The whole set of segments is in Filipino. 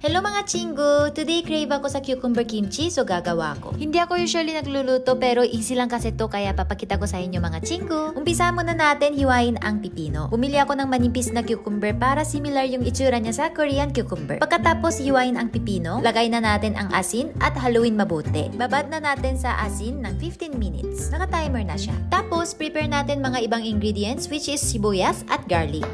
Hello mga chingu! Today crave ako sa cucumber kimchi so gagawa ko. Hindi ako usually nagluluto pero easy lang kasi to kaya papakita ko sa inyo mga chingu. Umpisa muna natin hiwain ang pipino. Bumili ako ng manipis na cucumber para similar yung itsura niya sa Korean cucumber. Pagkatapos hiwain ang pipino, lagay na natin ang asin at haluin mabuti. Babad na natin sa asin ng 15 minutes. Naka-timer na siya. Tapos prepare natin mga ibang ingredients which is sibuyas at garlic.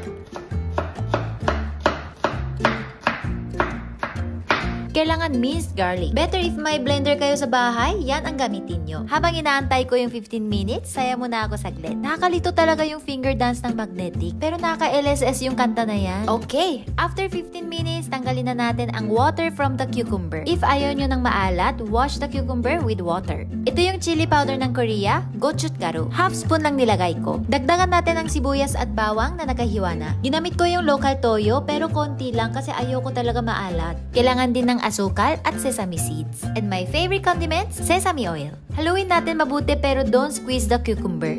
Kailangan minced garlic. Better if may blender kayo sa bahay, yan ang gamitin nyo. Habang inaantay ko yung 15 minutes, saya muna ako saglit. Nakakalito talaga yung finger dance ng magnetic, pero naka-LSS yung kanta na yan. Okay, after 15 minutes, tanggalin na natin ang water from the cucumber. If ayaw nyo ng maalat, wash the cucumber with water. Ito yung chili powder ng Korea, gochutgaru. Half spoon lang nilagay ko. Dagdagan natin ang sibuyas at bawang na nakahiwa na. Ginamit ko yung local toyo, pero konti lang kasi ayoko talaga maalat. Kailangan din ng asukal at sesame seeds. And my favorite condiments, sesame oil. Haluin natin mabuti pero don't squeeze the cucumber.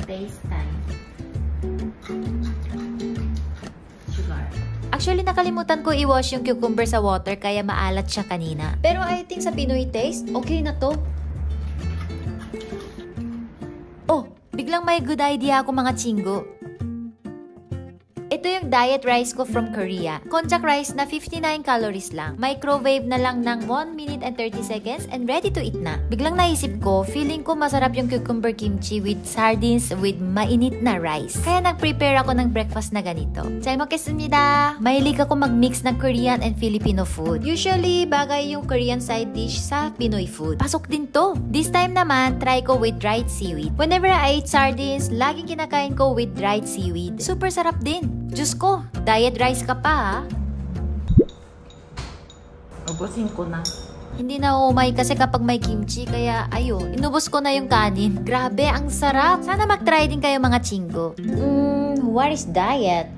Taste time. Sugar. Actually, nakalimutan ko i-wash yung cucumber sa water kaya maalat siya kanina. Pero I think sa Pinoy taste, okay na to. Oh, biglang may good idea ako mga chingo. Ito yung diet rice ko from Korea. Konjac rice na 59 calories lang. Microwave na lang ng 1 minute and 30 seconds and ready to eat na. Biglang naisip ko, feeling ko masarap yung cucumber kimchi with sardines with mainit na rice. Kaya nag-prepare ako ng breakfast na ganito. 잘 먹겠습니다! Mahilig ako mag-mix ng Korean and Filipino food. Usually, bagay yung Korean side dish sa Pinoy food. Pasok din to! This time naman, try ko with dried seaweed. Whenever I eat sardines, laging kinakain ko with dried seaweed. Super sarap din! Diyos ko, diet rice ka pa ha? Ubusin ko na. Hindi na umay kasi kapag may kimchi, kaya ayun, inubos ko na yung kanin. Grabe, ang sarap! Sana mag-try din kayo mga chingo. What is diet?